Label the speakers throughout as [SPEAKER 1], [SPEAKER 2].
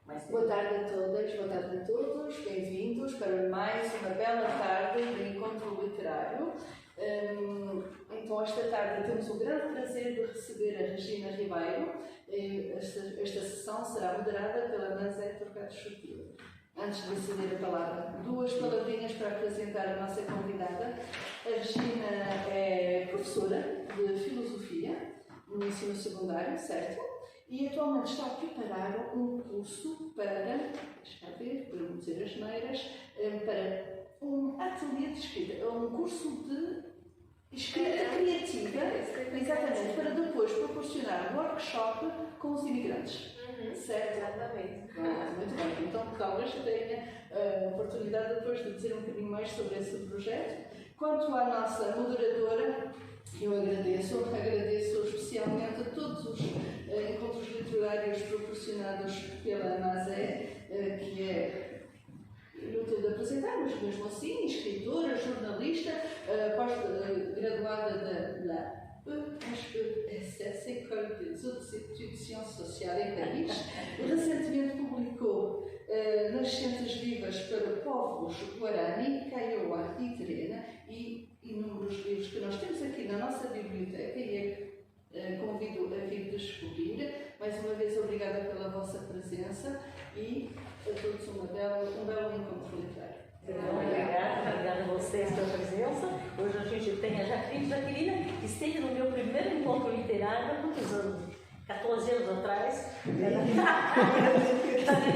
[SPEAKER 1] Boa tarde a todas, boa tarde a todos, bem-vindos para mais uma bela tarde de encontro literário. Então, esta tarde temos o grande prazer de receber a Regina Ribeiro. Esta sessão será moderada pela Nazé Torquato Chutil. Antes de ceder a palavra, duas palavrinhas para apresentar a nossa convidada. A Regina é professora de filosofia no ensino secundário, certo? E atualmente está a preparar um curso para, deixa ver, para não dizer as neiras, para um ateliê de escrita, um curso de escrita criativa, exatamente, para depois proporcionar um workshop com os imigrantes. Certo?
[SPEAKER 2] Exatamente.
[SPEAKER 1] Muito bem. Então, talvez tenha a oportunidade depois de dizer um bocadinho mais sobre esse projeto. Quanto à nossa moderadora, eu agradeço especialmente a todos os encontros literários proporcionados pela Nazé, que é inútil de apresentar, mas mesmo assim, escritora, jornalista, pós-graduada da HESS, École des Hautes Études de Sciences Sociales em Paris. Recentemente publicou Nascentes Vivas para Povos Guarani, Kaiowá e Terena, e inúmeros livros que nós temos aqui na nossa biblioteca e convido a vir descobrir. Mais uma vez, obrigada pela vossa presença e a todos um belo encontro literário.
[SPEAKER 3] Obrigada a vocês pela presença. Hoje a gente tem a Jaqueline, que esteve no meu primeiro encontro literário há quantos anos? 14 anos atrás. 40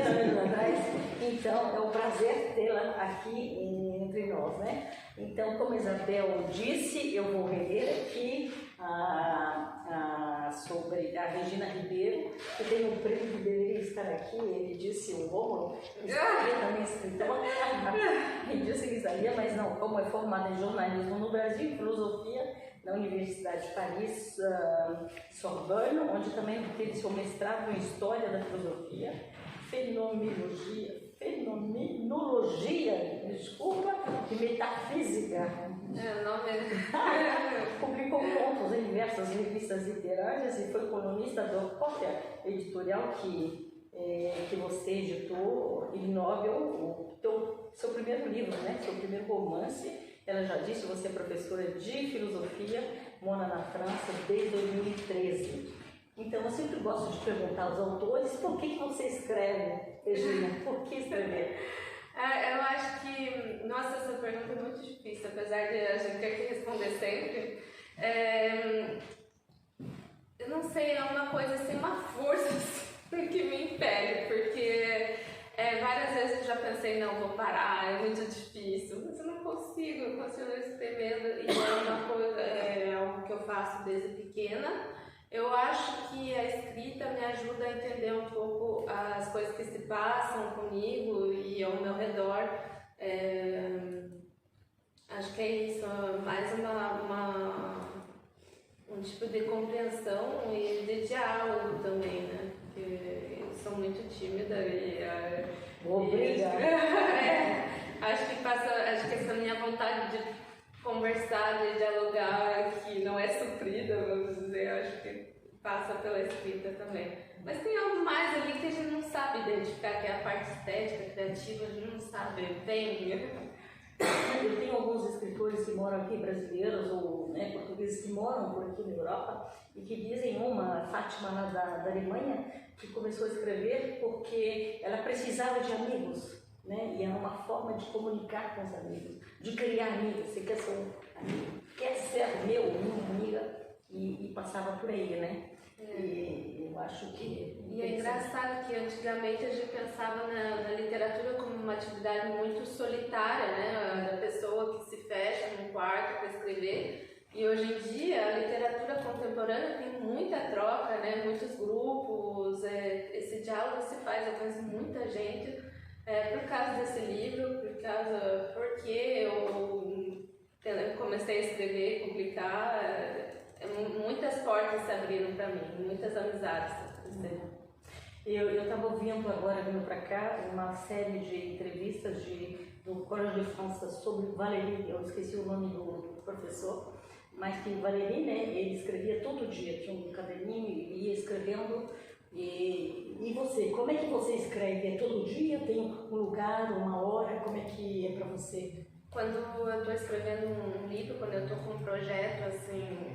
[SPEAKER 3] anos atrás. Então, é um prazer tê-la aqui entre nós, né? Então, como a Isabel disse, eu vou reler aqui sobre a Regina Ribeiro, que tem um prêmio que deveria estar aqui. Ele disse, o Rômulo, estaria também escritor. Ele disse que estaria, mas não, como é formada em jornalismo no Brasil e filosofia na Universidade de Paris, Sorbonne, onde também teve seu mestrado em História da Filosofia, Fenomenologia, desculpa, e Metafísica. Publicou contos em diversas revistas literárias e foi colunista do Cópia Editorial, que você editou, e Nobel, seu primeiro livro, né? Seu primeiro romance. Ela já disse, você é professora de filosofia, mora na França desde 2013. Então, eu sempre gosto de perguntar aos autores por que você escreve, Regina? Por que escrever?
[SPEAKER 2] Eu acho que, nossa, essa pergunta é muito difícil, apesar de a gente ter que responder sempre. Eu não sei, é uma coisa assim, uma força que me impele, porque várias vezes eu já pensei, não, vou parar, é muito difícil, mas eu não consigo, eu continuo escrevendo e é uma coisa, é algo que eu faço desde pequena. Eu acho que a escrita me ajuda a entender um pouco as coisas que se passam comigo e ao meu redor. Acho que é isso, mais um tipo de compreensão e de diálogo também, né? Porque eu sou muito tímida e... acho que essa minha vontade de conversar, de dialogar, que não é suprida, vamos dizer, acho que passa pela escrita também. Mas tem algo mais ali que a gente não sabe identificar, que é a parte estética, criativa, a gente não sabe bem.
[SPEAKER 3] Eu tenho alguns escritores que moram aqui, brasileiros ou portugueses que moram por aqui na Europa, e que dizem, uma Fátima lá da Alemanha, que começou a escrever porque ela precisava de amigos. Né? E é uma forma de comunicar com os amigos, de criar amigos. Você quer ser um amigo, quer ser minha amiga, e passava por aí, né? E eu acho que...
[SPEAKER 2] E é engraçado que antigamente a gente pensava na literatura como uma atividade muito solitária, né? Da pessoa que se fecha num quarto para escrever. E hoje em dia a literatura contemporânea tem muita troca, né? Muitos grupos, esse diálogo se faz, eu conheço muita gente. Por causa desse livro, porque eu comecei a escrever e publicar, muitas portas se abriram para mim, muitas amizades.
[SPEAKER 3] Eu estava ouvindo agora, vindo para cá, uma série de entrevistas do Collège de France sobre Valéry, eu esqueci o nome do professor, mas que Valéry, né, ele escrevia todo dia, tinha um caderninho e ia escrevendo. E você, como é que você escreve? É todo dia? Tem um lugar, uma hora? Como é que é para você?
[SPEAKER 2] Quando eu estou escrevendo um livro, quando eu estou com um projeto, assim,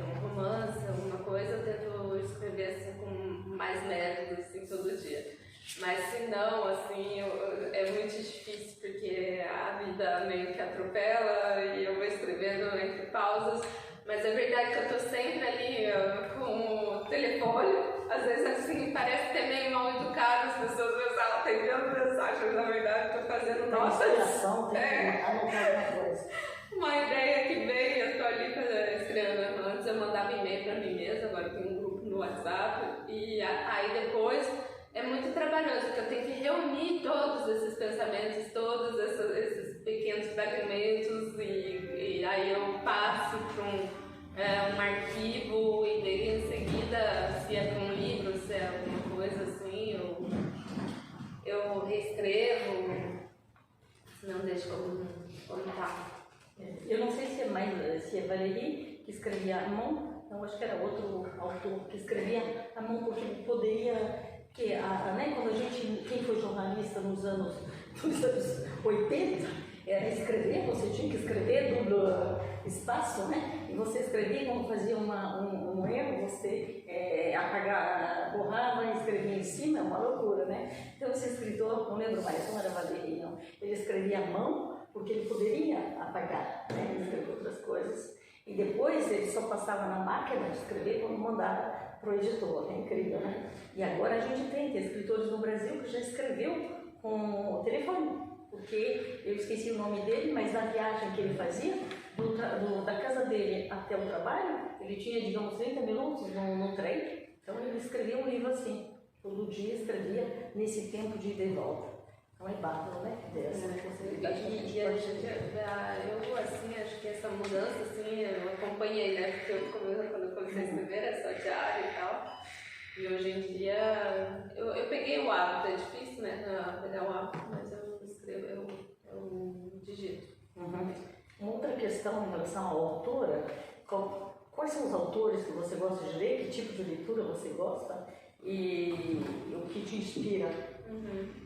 [SPEAKER 2] um romance, alguma coisa, eu tento escrever assim, com mais método, assim, todo dia. Mas se não, assim, é muito difícil, porque a vida meio que atropela e eu vou escrevendo entre pausas. Mas é verdade que eu estou sempre ali com o telefone. Às vezes, assim, parece ter meio mal educado as pessoas, mas ela está enviando mensagem, na verdade, estou fazendo nossa.
[SPEAKER 3] Inspiração, tem que anotar alguma coisa.
[SPEAKER 2] Uma ideia que veio, eu estou ali escrevendo. Antes eu mandava e-mail para mim mesma, agora tem um grupo no WhatsApp. E aí depois é muito trabalhoso, porque eu tenho que reunir todos esses pensamentos, todos esses pequenos fragmentos, e aí eu passo para um arquivo, e daí em seguida, se é para um livro, se é alguma coisa assim, eu reescrevo, não deixo como tá.
[SPEAKER 3] Eu não sei se é Valéry que escrevia à mão, não, acho que era outro autor que escrevia à mão, porque poderia. Porque quando a gente, quem foi jornalista nos anos 80, era escrever, você tinha que escrever duplo espaço, né? E você escrevia, quando fazia um erro, você borrava e escrevia em cima, é uma loucura, né? Então esse escritor, não lembro mais, não era Valéry, não, ele escrevia à mão, porque ele poderia apagar, né? Ele escrevia outras coisas. E depois ele só passava na máquina de escrever quando mandava para o editor, é incrível, né? E agora a gente tem escritores no Brasil que já escreveu com o telefone, porque eu esqueci o nome dele, mas na viagem que ele fazia, da casa dele até o trabalho, ele tinha, digamos, 30 minutos no trem, então ele escrevia um livro assim, todo dia escrevia nesse tempo de ida e volta. Então é bárbaro, né? Essa possibilidade que a gente pode ter.
[SPEAKER 2] Eu, assim, acho que essa mudança, assim, eu acompanhei, né? Porque quando eu comecei a escrever, era só diário e tal. E hoje em dia, eu peguei o hábito, é difícil, né? Pegar o hábito, mas eu escrevo, eu digito.
[SPEAKER 3] Uhum. Uma outra questão em relação à autora, quais são os autores que você gosta de ler, que tipo de leitura você gosta e o que te inspira?
[SPEAKER 2] Uhum.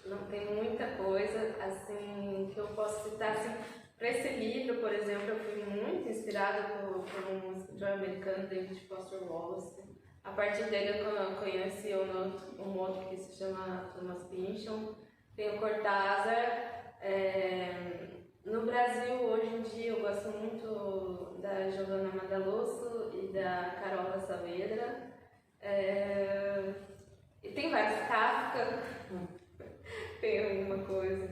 [SPEAKER 2] Não tem muita coisa assim que eu posso citar assim. Para esse livro, por exemplo, eu fui muito inspirada por um escritor americano, David Foster Wallace. A partir dele eu conheci um outro que se chama Thomas Pynchon. Tem o Cortázar. No Brasil, hoje em dia, eu gosto muito da Giovanna Madalosso e da Carola Saavedra. E tem vários, Kafka, tem alguma coisa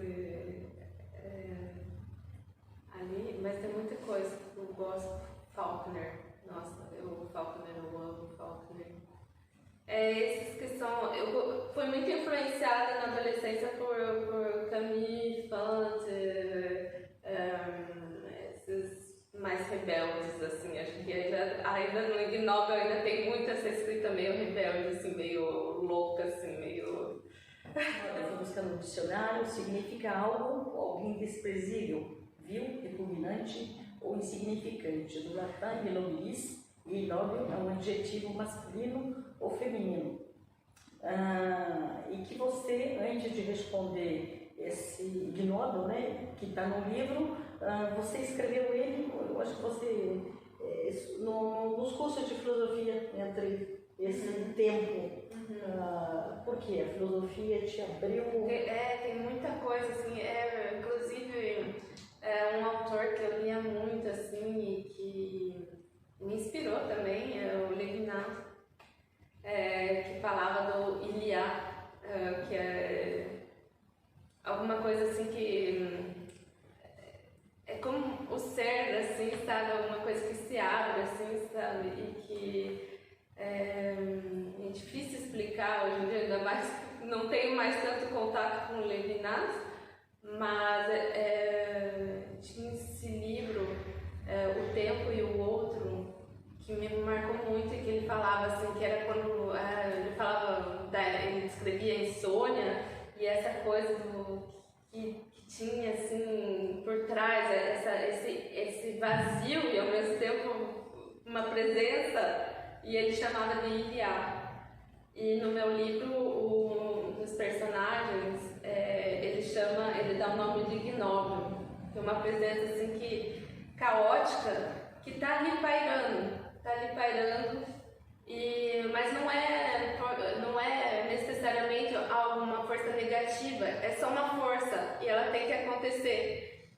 [SPEAKER 2] ali, mas tem muita coisa que eu gosto. Faulkner, nossa, Faulkner, eu amo Faulkner. Esses que são, eu fui muito influenciada na adolescência por Camus, Fante, esses mais rebeldes, assim, acho que ainda no Ig Nobel ainda tem muito essa escrita meio rebelde, assim, meio louca, assim, meio...
[SPEAKER 3] Eu estou buscando no dicionário, significa algo ou alguém desprezível, vil, repugnante ou insignificante. Do latim, ilobilis, e ignóbil é um adjetivo masculino ou feminino. E que você, antes de responder esse ignóbil, né, que está no livro, você escreveu ele, eu acho que você, nos cursos de filosofia, entre esse tempo, porque a filosofia te abriu...
[SPEAKER 2] Tem muita coisa, assim, inclusive um autor que eu lia muito, assim, e que me inspirou também, é o Levinas, que falava do Iliá, que é alguma coisa assim que é como o ser, assim, sabe, alguma coisa que se abre, assim, sabe, e que é difícil explicar hoje em dia, ainda mais, não tenho mais tanto contato com o Levinas, mas tinha esse livro, O Tempo e o Outro, que me marcou muito, e que ele falava assim, que era quando ele falava, ele descrevia a insônia, e essa coisa que tinha assim por trás, esse vazio e ao mesmo tempo uma presença, e ele chamava de Iliá. E no meu livro, um dos personagens, ele dá o nome de Ignóbil, que é uma presença assim caótica, que está ali pairando, mas não é necessariamente alguma força negativa, é só uma força e ela tem que acontecer.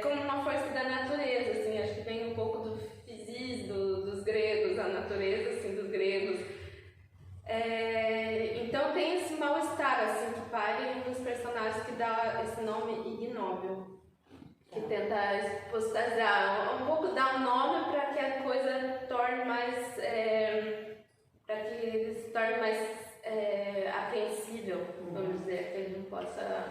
[SPEAKER 2] Como uma força da natureza, assim, acho que vem um pouco do physis dos gregos, a natureza assim, dos gregos. Então tem esse mal-estar assim, que paira em um dos personagens que dá esse nome Ignóbil, que tenta expositizar, um pouco dar um nome para que a coisa torne mais, para que ele se torne mais apreensível, vamos dizer, que ele não possa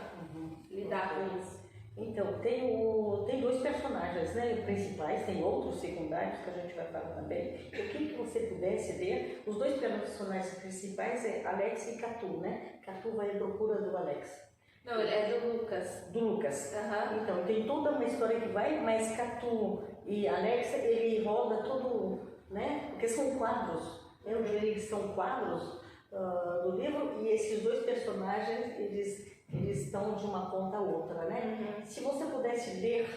[SPEAKER 2] lidar com isso.
[SPEAKER 3] Então, tem dois personagens, né, principais, tem outros secundários que a gente vai falar também. Eu queria que você pudesse ver, os dois personagens principais é Alex e Catu, né? Catu vai à procura do Alex.
[SPEAKER 2] Não, é do Lucas.
[SPEAKER 3] Do Lucas.
[SPEAKER 2] Uhum.
[SPEAKER 3] Então, tem toda uma história que vai, mas Catu e Alex, ele roda todo, né? Porque são quadros, eu diria que são quadros do livro, e esses dois personagens, eles estão de uma ponta a outra, né? Se você pudesse ler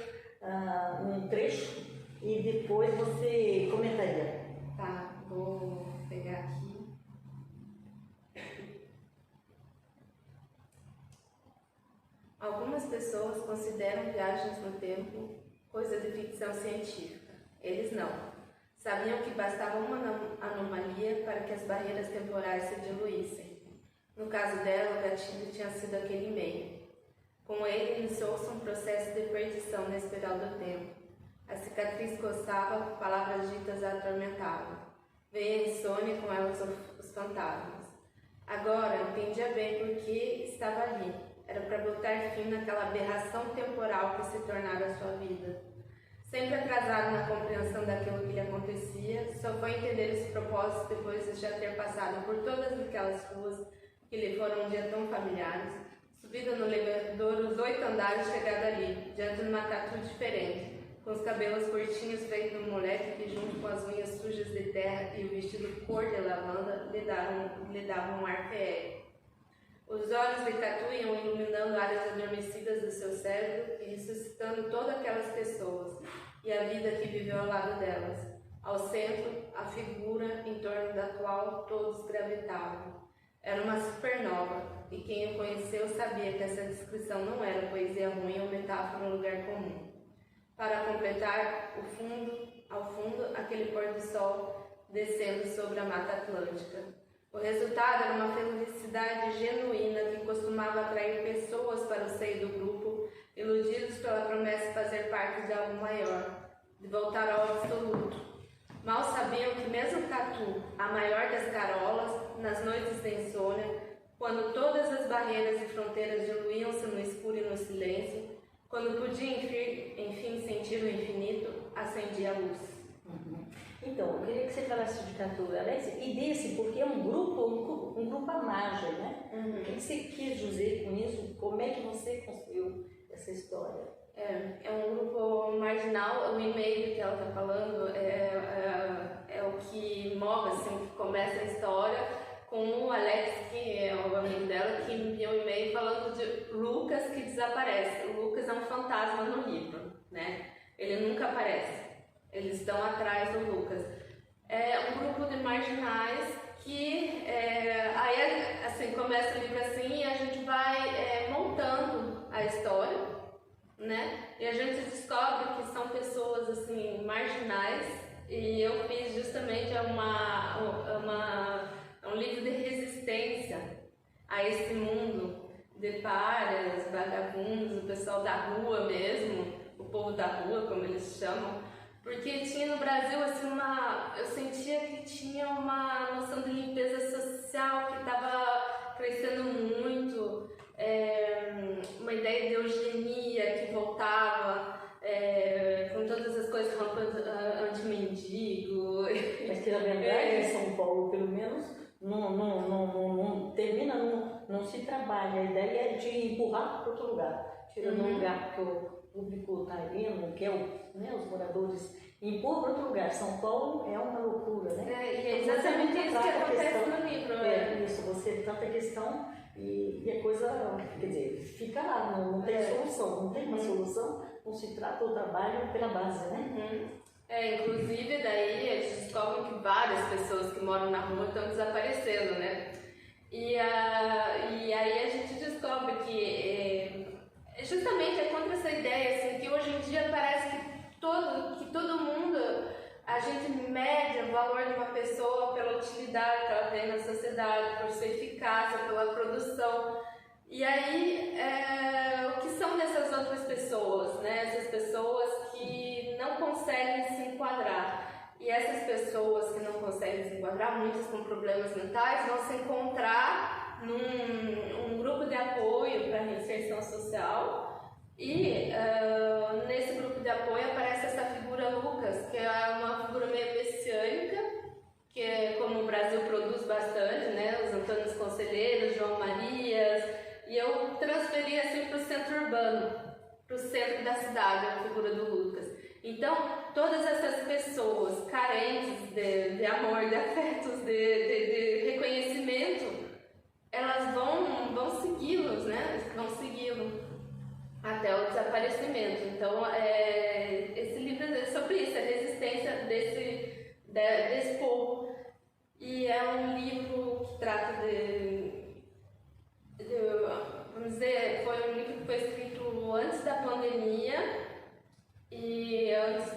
[SPEAKER 3] um trecho e depois você comentaria.
[SPEAKER 2] Tá, vou pegar aqui. Algumas pessoas consideram viagens no tempo coisa de ficção científica. Eles não. Sabiam que bastava uma anomalia para que as barreiras temporais se diluíssem. No caso dela, o gatilho tinha sido aquele e-mail. Com ele, iniciou-se um processo de perdição na espiral do tempo. A cicatriz coçava, palavras ditas a atormentavam. Veio a insônia e com elas os fantasmas. Agora, entendia bem por que estava ali. Era para botar fim naquela aberração temporal que se tornara a sua vida. Sempre atrasado na compreensão daquilo que lhe acontecia, só foi entender esse propósito depois de já ter passado por todas aquelas ruas que lhe foram um dia tão familiares, subida no elevador os 8 andares, chegada ali, diante de uma tatu diferente, com os cabelos curtinhos feitos de um moleque que, junto com as unhas sujas de terra e o vestido cor de lavanda, lhe davam um ar feéreo. Os olhos de Catu iam iluminando áreas adormecidas do seu cérebro e ressuscitando todas aquelas pessoas e a vida que viveu ao lado delas. Ao centro, a figura em torno da qual todos gravitavam. Era uma supernova, e quem o conheceu sabia que essa descrição não era poesia ruim ou metáfora no lugar comum. Para completar, ao fundo, aquele pôr do sol descendo sobre a Mata Atlântica. O resultado era uma felicidade genuína que costumava atrair pessoas para o seio do grupo, iludidos pela promessa de fazer parte de algo maior, de voltar ao absoluto. Mal sabiam que mesmo Catu, a maior das carolas, nas noites de insônia, quando todas as barreiras e fronteiras diluíam-se no escuro e no silêncio, quando podia enfim sentir o infinito, acendia a luz.
[SPEAKER 3] Então, eu queria que você falasse de Catu, Alex, e desse, porque é um grupo à margem, né? O que você quis dizer com isso? Como é que você construiu essa história?
[SPEAKER 2] É um grupo marginal, o e-mail que ela está falando é o que move, assim, que começa a história com o Alex, que é o amigo dela, que envia um e-mail falando de Lucas que desaparece. O Lucas é um fantasma no livro, né? Ele nunca aparece. Eles estão atrás do Lucas. É um grupo de marginais que aí assim começa o livro assim e a gente vai montando a história, né? E a gente descobre que são pessoas assim marginais, e eu fiz justamente um livro de resistência a esse mundo de párias, vagabundos, o pessoal da rua mesmo, o povo da rua, como eles chamam. Porque tinha no Brasil assim eu sentia que tinha uma noção de limpeza social que estava crescendo muito, uma ideia de eugenia que voltava, com todas as coisas, rampas anti-mendigo.
[SPEAKER 3] Mas que na verdade em São Paulo, pelo menos, não termina, não se trabalha. A ideia é de empurrar para outro lugar, tirando um lugar que o público está ali, não quer os moradores, impor para outro lugar. São Paulo é uma loucura, né?
[SPEAKER 2] E é exatamente isso que acontece no livro.
[SPEAKER 3] ser tanta questão e a coisa, quer dizer, fica lá, não tem solução, não tem uma solução, não se trata o trabalho pela base, né?
[SPEAKER 2] Inclusive daí a gente descobre que várias pessoas que moram na rua estão desaparecendo, né? E aí a gente descobre que justamente é contra essa ideia, assim, que hoje em dia parece que todo mundo, a gente mede o valor de uma pessoa pela utilidade que ela tem na sociedade, por sua eficácia, pela produção. E aí, o que são dessas outras pessoas, né? Essas pessoas que não conseguem se enquadrar. E essas pessoas que não conseguem se enquadrar, muitas com problemas mentais, vão se encontrar num grupo de apoio para a reinserção social. E nesse grupo de apoio aparece essa figura Lucas, que é uma figura meio messiânica, que é como o Brasil produz bastante, né? Os Antônios Conselheiros, João Marias. E eu transferi assim para o centro urbano, para o centro da cidade, a figura do Lucas. Então, todas essas pessoas carentes de amor, de afetos, de reconhecimento, elas vão segui-los, né? Vão segui-lo até o desaparecimento. Então, esse livro é sobre isso, a resistência desse povo. E é um livro que trata vamos dizer, foi um livro que foi escrito antes da pandemia e antes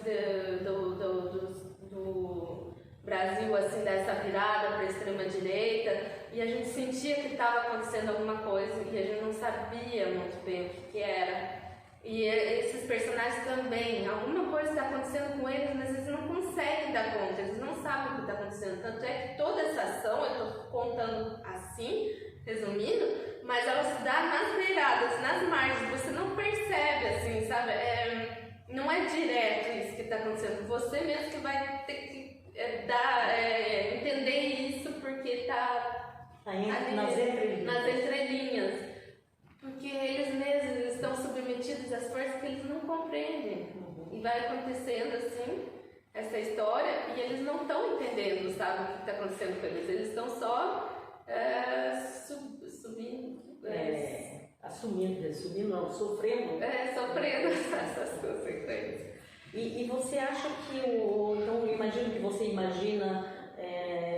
[SPEAKER 2] do Brasil, assim, dessa virada para a extrema-direita, e a gente sentia que estava acontecendo alguma coisa e a gente não sabia muito bem o que era. E esses personagens também, alguma coisa está acontecendo com eles, mas eles não conseguem dar conta, eles não sabem o que está acontecendo. Tanto é que toda essa ação, eu estou contando assim, resumindo, mas ela se dá nas beiradas, nas margens, você não percebe, assim, sabe? Não é direto isso que está acontecendo, você mesmo que vai ter que entender isso, porque está nas entrelinhas, porque eles mesmos estão submetidos às forças que eles não compreendem, e vai acontecendo assim, essa história, e eles não estão entendendo, sabe, o que está acontecendo com eles, eles estão só sofrendo essas consequências.
[SPEAKER 3] E você acha que então eu imagino que você imagina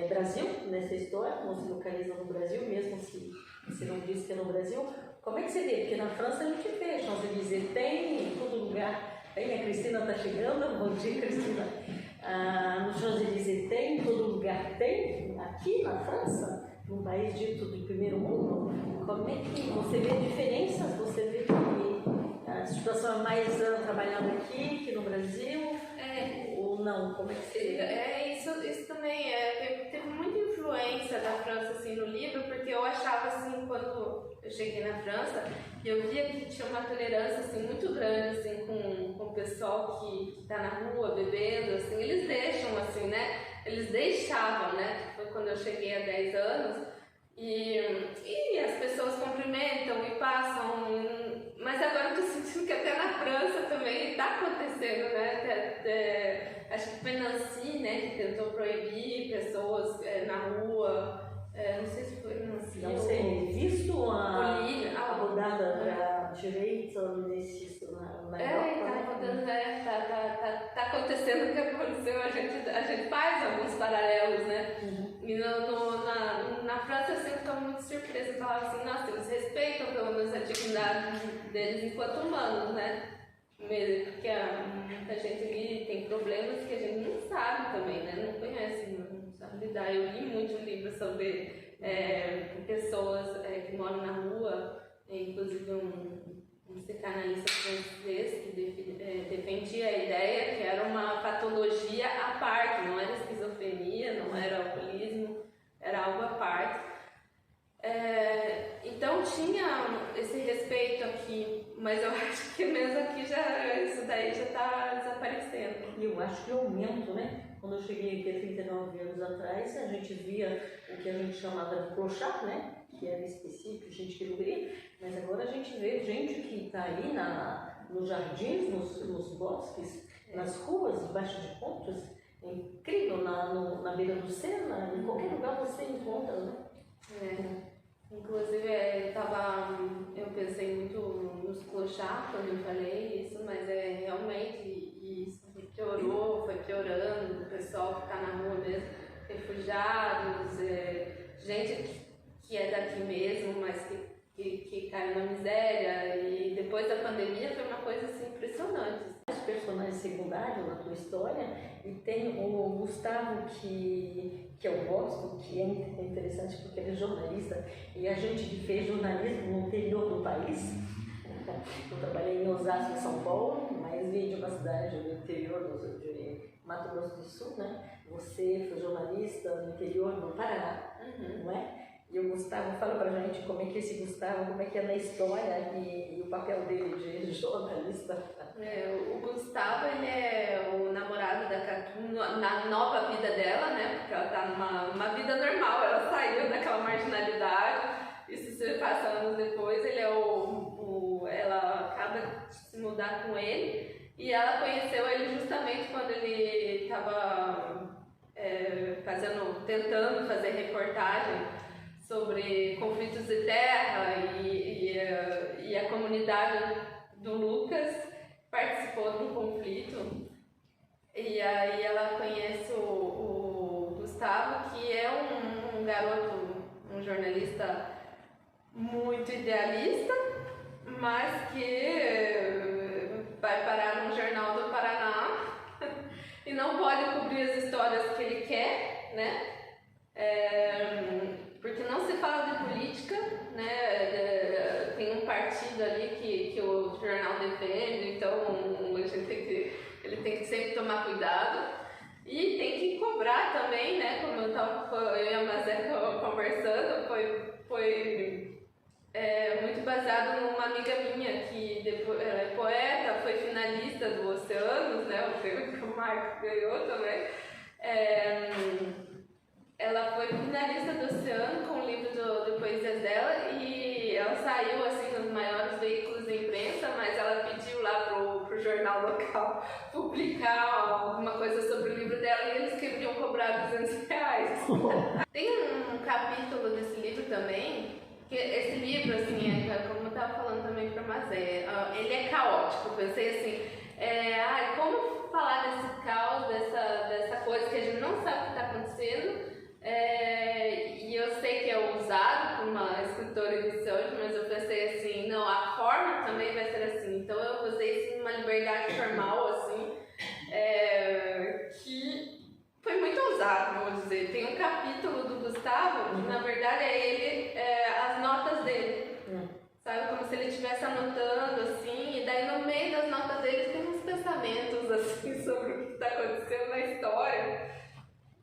[SPEAKER 3] Brasil nessa história, você localiza no Brasil, mesmo se você não disse que é no Brasil, como é que você vê? Porque na França a gente vê, Champs-Élysées tem, em todo lugar tem, a Cristina está chegando, bom dia Cristina, no Champs-Élysées tem, em todo lugar tem, aqui na França, num país dito de primeiro mundo, como é que você vê diferenças? Você vê que a situação é mais trabalhada aqui que no Brasil? Ou não? Como é que você vê?
[SPEAKER 2] Isso também teve muita influência da França assim, no livro, porque eu achava assim, quando eu cheguei na França, eu via que tinha uma tolerância assim, muito grande assim, com o pessoal que está na rua bebendo, assim, eles deixam assim, né? Eles deixavam, né? Foi quando eu cheguei há 10 anos e as pessoas cumprimentam e passam, mas agora eu tô sentindo que até na França também está acontecendo, né? Acho que foi Nancy, né, que tentou proibir pessoas na rua, não sei se foi Nancy.
[SPEAKER 3] Não sei, visto a rodada para a direita nesse na Europa,
[SPEAKER 2] tá acontecendo o que aconteceu, a gente faz alguns paralelos, né? E na França eu sempre estou muito surpresa e falava assim, nossa, eles respeitam pelo menos a dignidade deles enquanto humanos, né? Mesmo porque muita gente ali tem problemas que a gente não sabe também, né? Não conhece, não sabe lidar. Eu li muito livro sobre pessoas que moram na rua, inclusive um psicanalista francês que defendia a ideia que era uma patologia à parte, não era esquizofrenia, não era alcoolismo, era algo à parte. Então tinha esse respeito aqui, mas eu acho que mesmo aqui isso daí já está desaparecendo.
[SPEAKER 3] E eu acho que é aumento, né? Quando eu cheguei aqui há 39 anos atrás, a gente via o que a gente chamava de clochard, né? Que era específico, gente que não queria, mas agora a gente vê gente que está ali nos jardins, nos bosques, nas ruas, debaixo de pontes. É incrível, na beira do Sena, em qualquer lugar você encontra, né?
[SPEAKER 2] Inclusive, eu pensei muito nos clochard quando eu falei isso, mas realmente isso piorou, foi piorando, o pessoal ficar na rua mesmo, refugiados, gente que é daqui mesmo, mas que caiu na miséria, e depois da pandemia foi uma coisa assim, impressionante.
[SPEAKER 3] Os personagens secundários na tua história, e tem o Gustavo que eu gosto, que é interessante porque ele é jornalista, e a gente que fez jornalismo no interior do país. Eu trabalhei em Osasco, São Paulo, mas vim de uma cidade no interior de Mato Grosso do Sul, né? Você foi jornalista no interior do Paraná, não é? E o Gustavo fala pra gente como é que esse Gustavo, como é que é na história e o papel dele de jornalista.
[SPEAKER 2] O Gustavo, ele é o namorado da Catu na nova vida dela, né? Porque ela tá numa vida normal, ela saiu daquela marginalidade. Isso se passa anos depois, ele ela acaba de se mudar com ele. E ela conheceu ele justamente quando ele estava tentando fazer reportagem sobre conflitos de terra, e a comunidade do Lucas participou de um conflito, e aí ela conhece o Gustavo, que é um garoto, um jornalista muito idealista, mas que vai parar no Jornal do Paraná e não pode cobrir as histórias que ele quer, né? Porque não se fala de política, né? Tem um partido ali que o jornal defende, então ele tem que sempre tomar cuidado. E tem que cobrar também, né? Como eu e a Mazeca conversando, foi muito baseado numa amiga minha que depois, ela é poeta, foi finalista do Oceanos, né? O prêmio que o Marcos ganhou também. Ela foi finalista do Oceano com o livro de poesias dela, e ela saiu assim nos maiores veículos de imprensa, mas ela pediu lá pro jornal local publicar alguma coisa sobre o livro dela, e eles queriam cobrar R$200. Tem um capítulo desse livro também, que esse livro, assim, como eu estava falando também para Mazé, ele é caótico. Eu pensei assim, como falar desse caos, dessa coisa que a gente não sabe o que está acontecendo. E eu sei que é ousado para uma escritora iniciante, mas eu pensei assim, não, a forma também vai ser assim. Então eu usei assim, uma liberdade formal, assim, que foi muito ousado, vamos dizer. Tem um capítulo do Gustavo, que na verdade as notas dele. Sabe, como se ele estivesse anotando, assim, e daí no meio das notas dele tem uns pensamentos, assim, sobre o que está acontecendo na história.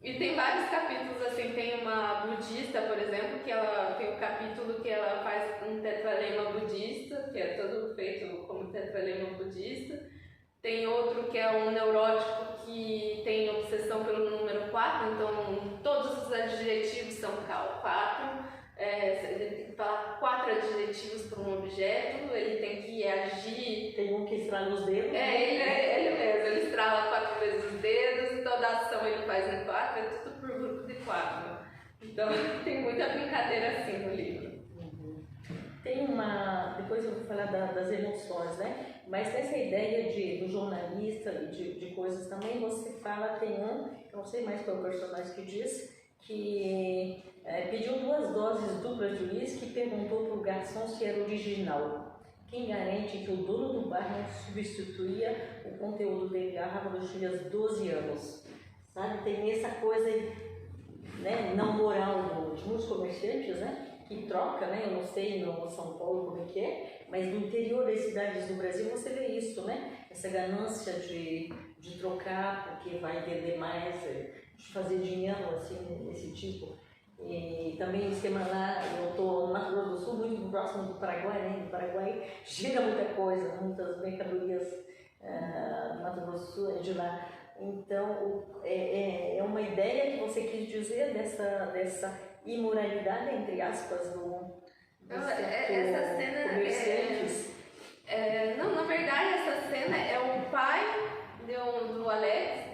[SPEAKER 2] E tem vários capítulos, assim, tem uma budista, por exemplo, que ela tem um capítulo que ela faz um tetralema budista, que é todo feito como tetralema budista. Tem outro que é um neurótico que tem obsessão pelo número 4, então todos os adjetivos são 4. Ele tem que falar 4 adjetivos para um objeto, ele tem que agir.
[SPEAKER 3] Tem um que estrala os dedos.
[SPEAKER 2] Ele mesmo, ele estrala 4 vezes os dedos, e toda ação ele faz em 4, é tudo por grupo de 4. Então tem muita brincadeira assim no livro.
[SPEAKER 3] Tem depois eu vou falar das emoções, né? Mas essa ideia do jornalista e de coisas também, você fala, tem eu não sei mais qual é o personagem que diz, que pediu 2 doses duplas de uísque e perguntou para o garçom se era original. Quem garante que o dono do bar não substituía o conteúdo de garrafa dos dias 12 anos? Sabe, tem essa coisa, né, não moral de muitos comerciantes, né? Que troca, né? Eu não sei no São Paulo como é que é, mas no interior das cidades do Brasil você vê isso, né? Essa ganância de trocar porque vai vender mais, de fazer dinheiro, assim, desse tipo. E também o esquema lá, eu estou no Mato Grosso do Sul, muito próximo do Paraguai, né? No Paraguai chega muita coisa, muitas mercadorias no Mato Grosso do Sul, é de lá. Então, é uma ideia que você quis dizer dessa imoralidade, entre aspas, do
[SPEAKER 2] essa cena
[SPEAKER 3] comerciantes.
[SPEAKER 2] Não, na verdade, essa cena é o pai do Alex,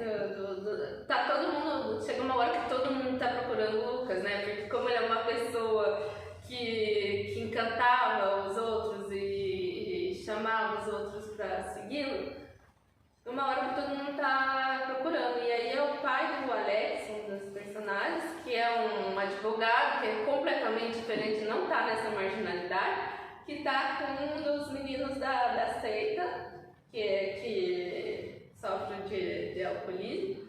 [SPEAKER 2] tá todo mundo, chega uma hora que todo mundo tá procurando o Lucas, né, porque como ele é uma pessoa que encantava os outros e chamava os outros para segui-lo, uma hora que todo mundo tá procurando. E aí é o pai do Alex, um dos personagens, que é um advogado, que é completamente diferente, não tá nessa marginalidade, que tá com um dos meninos da seita, que sofre de alcoolismo.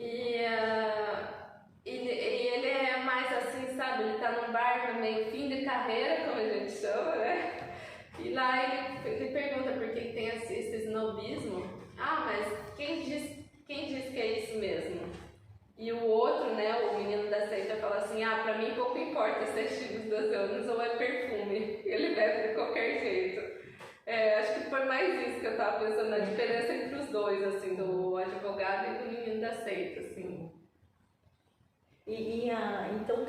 [SPEAKER 2] E ele é mais assim, sabe? Ele tá num bar também, fim de carreira, como a gente chama, né? E lá ele pergunta por que tem esse snobismo. Ah, mas quem diz que é isso mesmo? E o outro, né, o menino da seita, fala assim: ah, pra mim pouco importa se é X dos 12 anos ou é perfume. Ele bebe de qualquer jeito. Acho que foi mais isso que eu tava pensando, a diferença entre os dois, assim, do advogado e do menino da seita, assim.
[SPEAKER 3] Então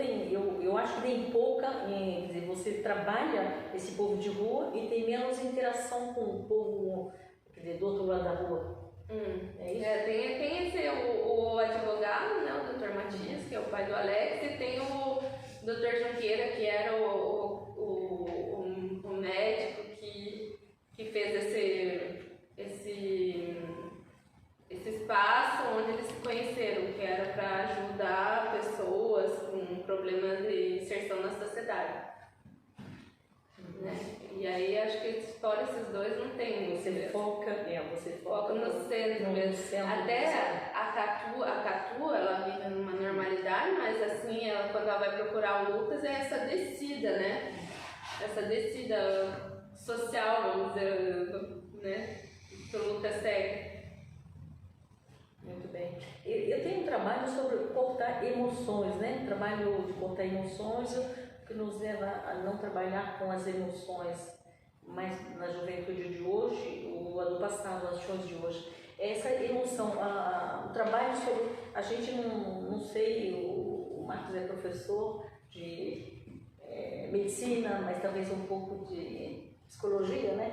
[SPEAKER 3] eu acho que tem pouca, quer dizer, você trabalha esse povo de rua e tem menos interação com o povo, quer dizer, do outro lado da rua. É isso?
[SPEAKER 2] Tem esse, o advogado, né, o Dr. Matias, que é o pai do Alex, e tem o Dr. Junqueira, que era o médico que fez esse espaço onde eles se conheceram, que era para ajudar pessoas com problemas de inserção na sociedade. Né? E aí acho que fora esses dois não tem.
[SPEAKER 3] Você foca
[SPEAKER 2] no centro mesmo. Até a Catu, ela vive numa normalidade, mas assim, quando ela vai procurar o Lucas, é essa descida, né? Essa descida social, vamos dizer, né? Que o Lucas segue.
[SPEAKER 3] Muito bem. Eu tenho um trabalho sobre cortar emoções, né? Trabalho de cortar emoções, que nos leva a não trabalhar com as emoções mais na juventude de hoje, ou a do passado, as ações de hoje. Essa emoção, o trabalho sobre... A gente não sei, o Marcos é professor de medicina, mas talvez um pouco de psicologia, né?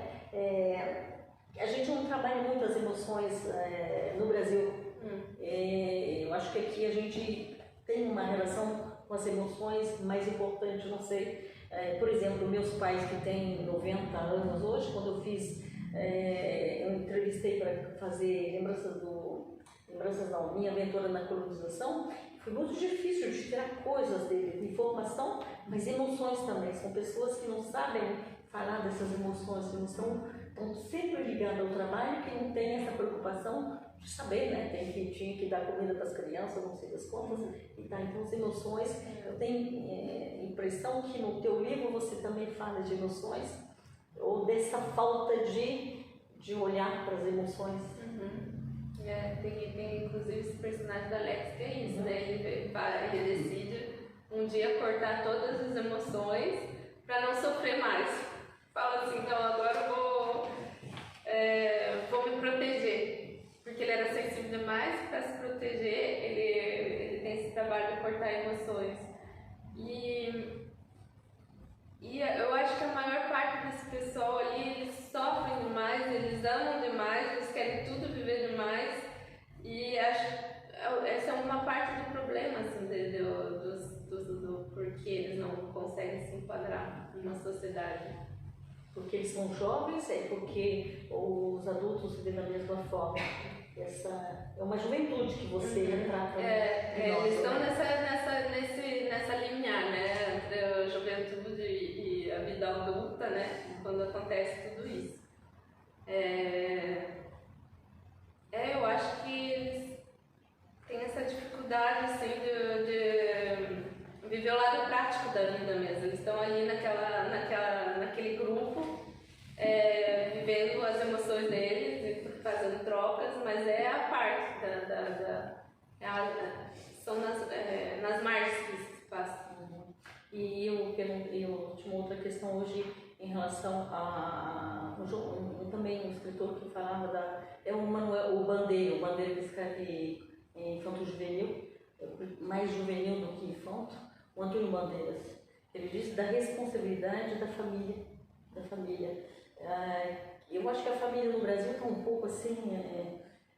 [SPEAKER 3] A gente não trabalha muito as emoções no Brasil. Eu acho que aqui a gente tem uma relação com as emoções mais importante, não sei. Por exemplo, meus pais que têm 90 anos hoje, quando eu fiz, eu entrevistei para fazer lembranças não, minha aventura na colonização, foi muito difícil de tirar coisas deles, informação, mas emoções também. São pessoas que não sabem falar dessas emoções, que não estão sempre ligadas ao trabalho, que não tem essa preocupação de saber, né? Tinha que dar comida para as crianças, não sei das contas, e tá. Então, as emoções, eu tenho impressão que no teu livro você também fala de emoções, ou dessa falta de olhar para as emoções.
[SPEAKER 2] Tem inclusive esse personagem do Alex que é isso, né? Ele decide um dia cortar todas as emoções para não sofrer mais. Fala assim: então agora eu vou me proteger, porque ele era sensível demais. Para se proteger, ele tem esse trabalho de cortar emoções. E eu acho que a maior parte desse pessoal ali, eles sofrem demais, eles amam demais, eles querem tudo viver demais. E acho essa é uma parte do problema, assim, do porquê eles não conseguem se enquadrar numa sociedade.
[SPEAKER 3] Porque eles são jovens, porque os adultos se veem da mesma forma. Essa é uma juventude que você retrata.
[SPEAKER 2] Eles estão nessa limiar, né, entre a juventude e a vida adulta, né, quando acontece tudo isso. Eu acho que eles têm essa dificuldade, assim, de viver o lado prático da vida mesmo. Eles estão ali naquele grupo, vivendo as emoções deles e fazendo trocas, mas é a parte são nas margens que se passa.
[SPEAKER 3] E eu tinha uma outra questão hoje em relação também um escritor que falava o Bandeiro que escreve infanto-juvenil, mais juvenil do que infanto, o Antônio Bandeiras. Ele disse da responsabilidade da família. Eu acho que a família no Brasil está um pouco assim,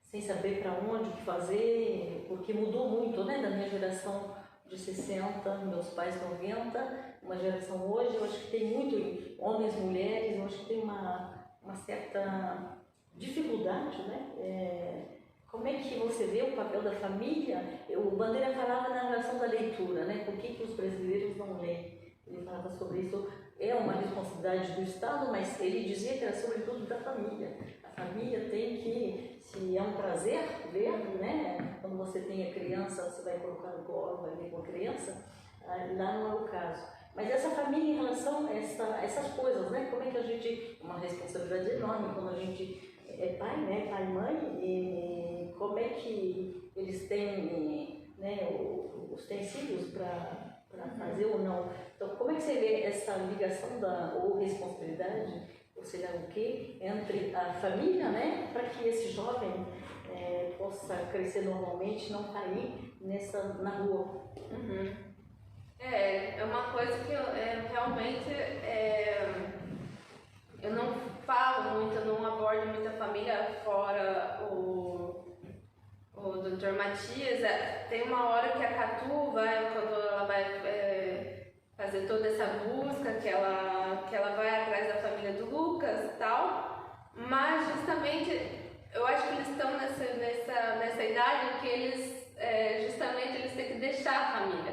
[SPEAKER 3] sem saber para onde, o que fazer, porque mudou muito, né? Da minha geração de 60, meus pais 90, uma geração hoje, eu acho que tem muito homens, mulheres, eu acho que tem uma certa dificuldade, né? Como é que você vê o papel da família? O Bandeira falava na relação da leitura, né? Por que os brasileiros não leem? Ele falava sobre isso. É uma responsabilidade do Estado, mas ele dizia que era sobretudo da família. A família tem que, se é um prazer ler, né? Quando você tem a criança, você vai colocar no colo, vai ler com a criança, lá não é o caso. Mas essa família em relação a essas coisas, né? Como é que a gente, uma responsabilidade enorme quando a gente é pai, né? Pai e mãe, e como é que eles têm, né? Os utensílios para fazer ou não. Então, como é que você vê essa ligação ou responsabilidade, ou sei lá o quê, entre a família, né, para que esse jovem possa crescer normalmente, não cair na rua?
[SPEAKER 2] Uhum. É uma coisa que realmente eu não falo muito, eu não abordo muito a família fora o Dr. Matias. Tem uma hora que a Catu vai, quando ela vai fazer toda essa busca, que ela vai atrás da família do Lucas e tal, mas justamente eu acho que eles estão nessa idade em que eles justamente eles têm que deixar a família.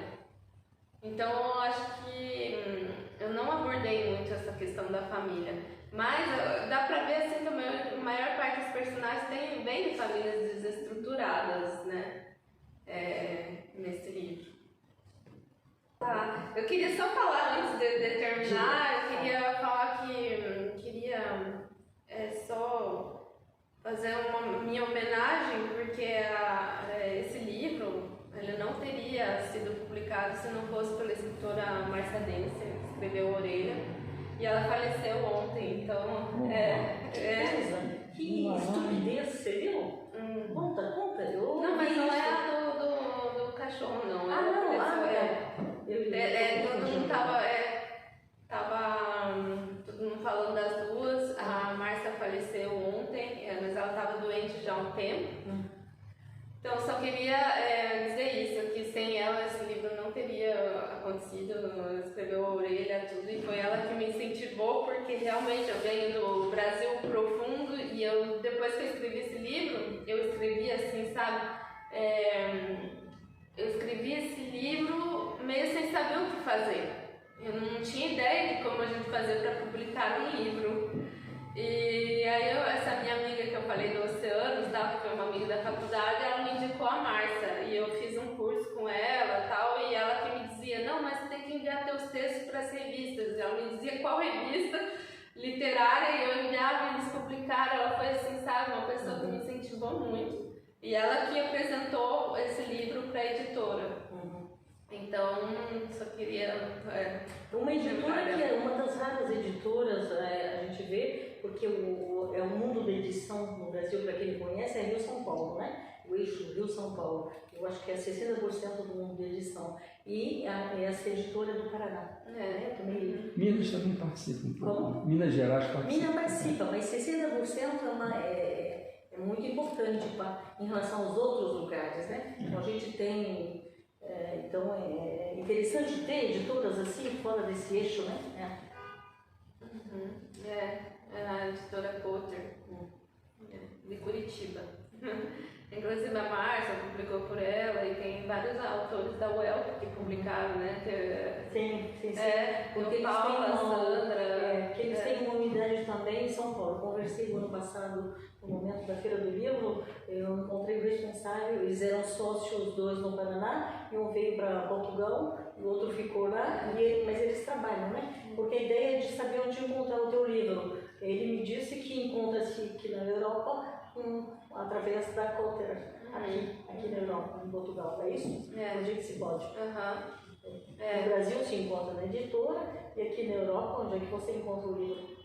[SPEAKER 2] Então eu acho que eu não abordei muito essa questão da família, mas dá pra ver assim que a maior parte dos personagens vem de famílias desestruturadas, né? Nesse livro. Eu queria só falar antes de terminar, eu queria falar que queria só fazer uma minha homenagem, porque esse livro ele não teria sido publicado se não fosse pela escritora Márcia Denner, que escreveu Orelha, e ela faleceu ontem, então...
[SPEAKER 3] Que estupidez, você viu? Conta.
[SPEAKER 2] Não, mas não é a do cachorro, não. Todo mundo tava todo mundo falando das duas. A Márcia faleceu ontem, mas ela estava doente já há um tempo. Então, só queria dizer isso, que sem ela esse livro não teria acontecido. Ela escreveu a Orelha, tudo, e foi ela que me incentivou, porque realmente eu venho do Brasil profundo, e depois que eu escrevi esse livro, eu escrevi assim, sabe? Eu escrevi esse livro meio sem saber o que fazer. Eu não tinha ideia de como a gente fazia para publicar um livro. E aí essa minha amiga que eu falei do Oceanos, que foi uma amiga da faculdade, ela me indicou a Márcia, e eu fiz um curso com ela tal, e ela que me dizia, não, mas você tem que enviar teus textos para as revistas. Ela me dizia qual revista literária, e eu enviava e eles publicaram. Ela foi assim, sabe, uma pessoa que me incentivou muito. E ela que apresentou esse livro para a editora. Então, só queria...
[SPEAKER 3] Uma editora que é uma das raras editoras, a gente vê, porque o mundo da edição no Brasil, para quem não conhece, é Rio-São Paulo, né? O eixo Rio-São Paulo. Eu acho que é 60% do mundo da edição. E essa editora é do Paraná. Também...
[SPEAKER 4] Minas também participa um pouco.
[SPEAKER 3] Como?
[SPEAKER 4] Minas Gerais participa.
[SPEAKER 3] Minas participa, mas 60% é muito importante em relação aos outros lugares, né? Então a gente tem... então é interessante ter editoras assim fora desse eixo, né?
[SPEAKER 2] A editora Potter, de Curitiba. Inclusive a Márcia publicou por ela, e tem vários autores da UEL que publicaram, né?
[SPEAKER 3] Sim.
[SPEAKER 2] Porque
[SPEAKER 3] eles têm uma unidade também em São Paulo. Eu conversei no ano passado, no momento da Feira do Livro, eu encontrei o responsável, eles eram sócios, dois no Paraná, e um veio para Portugal, e o outro ficou lá, mas eles trabalham, né? Porque a ideia é de saber onde encontrar o teu livro. Ele me disse que encontra-se aqui na Europa, através da Cotter, aqui na Europa, em Portugal, é isso? Onde é que se pode? No Brasil se encontra na editora, e aqui na Europa, onde é que você encontra o livro?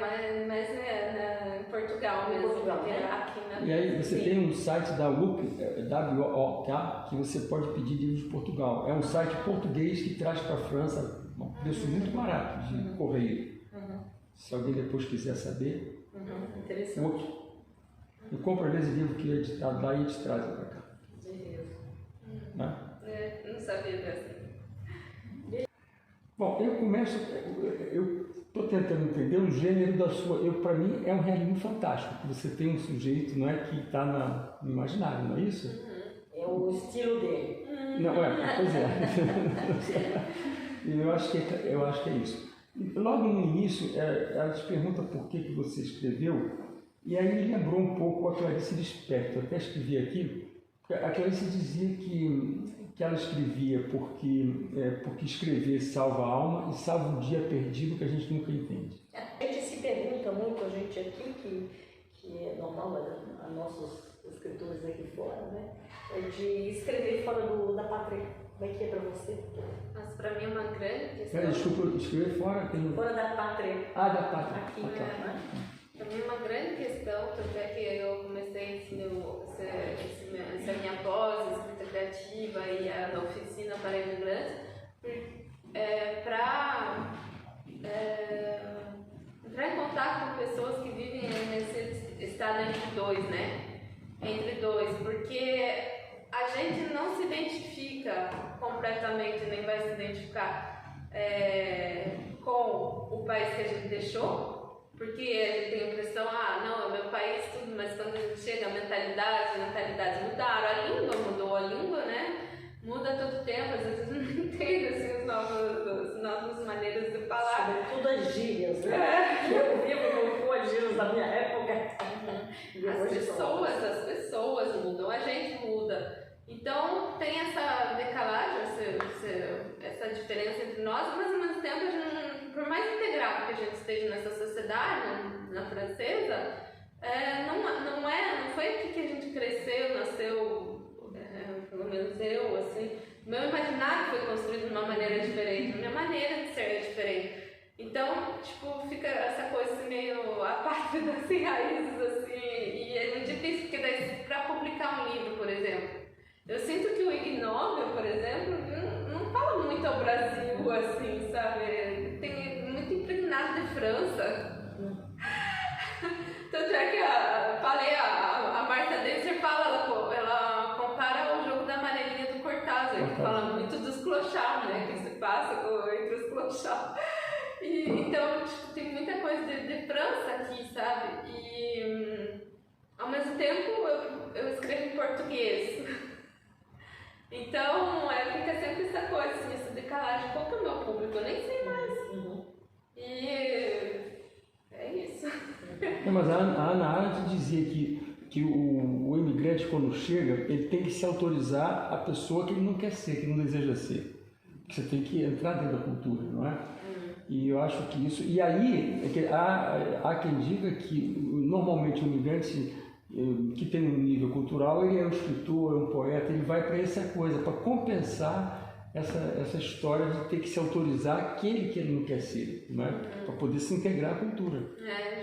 [SPEAKER 2] Mas em Portugal mesmo.
[SPEAKER 3] Portugal, né?
[SPEAKER 2] Aqui na...
[SPEAKER 4] E aí você tem um site da UP, WOK, que você pode pedir livros de Portugal. É um site português que traz para a França um preço muito barato de correio. Se alguém depois quiser saber.
[SPEAKER 3] Interessante.
[SPEAKER 4] Eu compro às vezes livro que é editado lá e eles trazem para cá.
[SPEAKER 3] Beleza.
[SPEAKER 4] Né?
[SPEAKER 2] Não sabia dessa.
[SPEAKER 4] Bom, eu estou tentando entender o gênero da sua. Para mim é um realismo fantástico. Você tem um sujeito, não é, que está no imaginário, não é isso?
[SPEAKER 3] É o estilo dele.
[SPEAKER 4] Não, pois é. eu acho que é isso. Logo no início, ela te pergunta por que você escreveu, e aí me lembrou um pouco a Clarice Lispector. Eu até escrevi aqui. A Clarice dizia que ela escrevia porque escrever salva a alma e salva o dia perdido que a gente nunca entende.
[SPEAKER 3] A gente se pergunta muito, a gente aqui, que é normal a nossos escritores aqui fora, né? É de escrever fora da pátria. Como é que é para você?
[SPEAKER 2] Mas para mim é uma grande questão.
[SPEAKER 4] Desculpa, escrever fora tem...
[SPEAKER 3] Fora da pátria.
[SPEAKER 4] Ah, da pátria.
[SPEAKER 3] Aqui,
[SPEAKER 4] né?
[SPEAKER 2] Para mim é uma grande questão, tanto é que eu comecei essa minha pós, escrita criativa e a oficina para imigrantes, para entrar em contato com pessoas que vivem nesse estado entre dois, né? Entre dois, porque a gente não se identifica completamente, nem vai se identificar com o país que a gente deixou. Porque a gente tem a impressão, não, é meu país, tudo, mas quando a gente chega, as mentalidades mudaram, a língua mudou, né? Muda todo tempo, às vezes não entende assim, as novas maneiras de falar.
[SPEAKER 3] Sobretudo as gírias, né? Eu vivo com as gírias da minha época.
[SPEAKER 2] As pessoas mudam, a gente muda. Então tem essa decalagem, essa diferença entre nós, mas ao mesmo tempo a gente, por mais integrado que a gente esteja nessa sociedade, na francesa, não foi aqui que a gente cresceu, nasceu, pelo menos eu, assim. Meu imaginário foi construído de uma maneira diferente, minha maneira de ser é diferente. Então, tipo, fica essa coisa assim, meio a parte das raízes, assim, e é muito difícil, porque daí, para publicar um livro, por exemplo, eu sinto que o Ig Nobel, por exemplo, não fala muito ao Brasil, assim, sabe? Tem muito impregnado de França. Tanto é que a Marta Denzer fala, ela compara o jogo da amarelinha do Cortázar, que fala muito dos clochards, né? Que se passa entre os clochards. Então, tipo, tem muita coisa de França aqui, sabe? E, ao mesmo tempo, eu escrevo em português. Então, fica sempre essa coisa, assim, essa decalagem. Qual que é o meu público? Eu nem sei mais. E é isso.
[SPEAKER 4] Mas a Ana Arendt dizia que o imigrante, quando chega, ele tem que se autorizar a pessoa que ele não quer ser, que ele não deseja ser. Você tem que entrar dentro da cultura, não é? E eu acho que isso... E aí, há quem diga que, normalmente, o imigrante que tem um nível cultural, ele é um escritor, é um poeta, ele vai para essa coisa, para compensar essa história de ter que se autorizar aquele que ele não quer ser, não é? Para poder se integrar à cultura.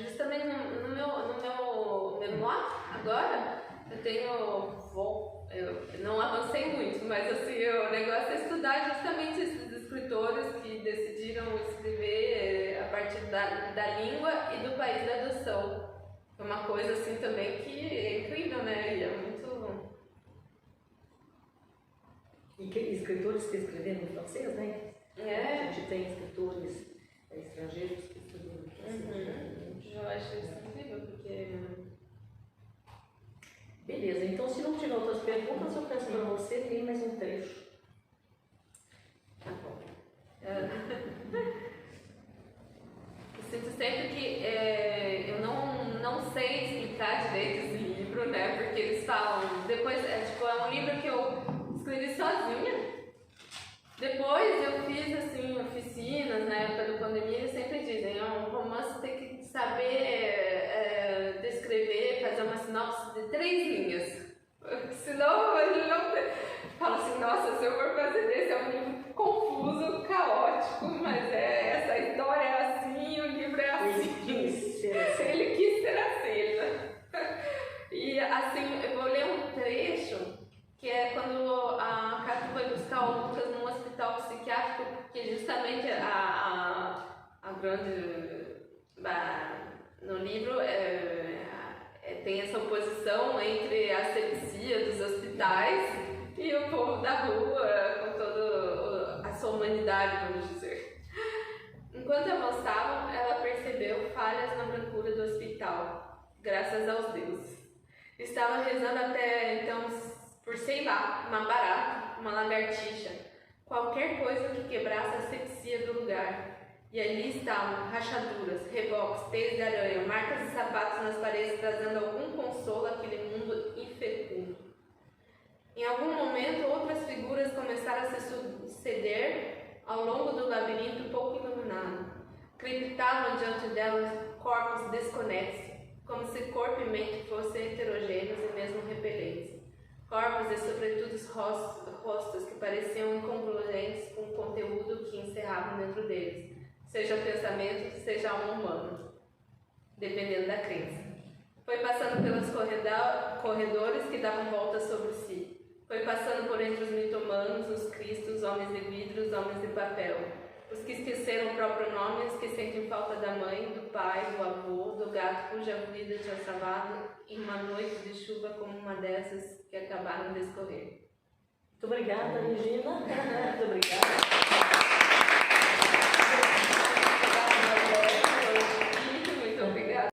[SPEAKER 2] Justamente no meu memoir, agora, eu não avancei muito, mas assim, o negócio é estudar justamente esses escritores que decidiram escrever a partir da língua e do país da adoção. É uma coisa assim também que é incrível, né? E é muito...
[SPEAKER 3] E escritores que escreveram em francês, né?
[SPEAKER 2] É.
[SPEAKER 3] A gente tem escritores estrangeiros que escreveram em francês.
[SPEAKER 2] Eu acho isso incrível, porque...
[SPEAKER 3] Beleza, então se não tiver outras perguntas, eu peço para você ler mais um trecho.
[SPEAKER 2] Tá bom. Eu sinto sempre que eu não sei explicar direito esse livro, né? Porque eles falam... Depois, é um livro que eu escrevi sozinha. Depois eu fiz, assim, oficinas, na época da pandemia, eles sempre dizem, um romance tem que saber descrever, fazer uma sinopse de 3 linhas. Senão ele não fala assim, nossa, se eu for fazer desse, é um livro confuso, caótico, mas essa história é assim, o livro é assim. Ele quis ser assim, né? E assim, eu vou ler um trecho que é quando a Cátia foi buscar o Lucas num hospital psiquiátrico, porque justamente a grande... no livro tem essa oposição entre a asepsia dos hospitais e o povo da rua, com todo humanidade, vamos dizer. Enquanto avançavam, ela percebeu falhas na brancura do hospital, graças aos deuses. Estava rezando até então por, sei lá, uma barata, uma lagartixa, qualquer coisa que quebrasse a asepsia do lugar. E ali estavam rachaduras, reboques, teias de aranha, marcas de sapatos nas paredes, trazendo algum consolo àquele mundo infecundo. Em algum momento, outras figuras começaram a se suceder ao longo do labirinto pouco iluminado. Crepitavam diante delas corpos desconexos, como se corpo e mente fossem heterogêneos e mesmo repelentes. Corpos e, sobretudo, rostos que pareciam incongruentes com o conteúdo que encerravam dentro deles, seja pensamento, seja alma humana, dependendo da crença. Foi passando pelos corredores que davam volta sobre si. Foi passando por entre os mitomanos, os cristos, os homens de vidro, os homens de papel, os que esqueceram o próprio nome, os que sentem falta da mãe, do pai, do avô, do gato cuja vida tinha salvado em uma noite de chuva como uma dessas que acabaram de escorrer.
[SPEAKER 3] Muito obrigada, Regina. Muito obrigada.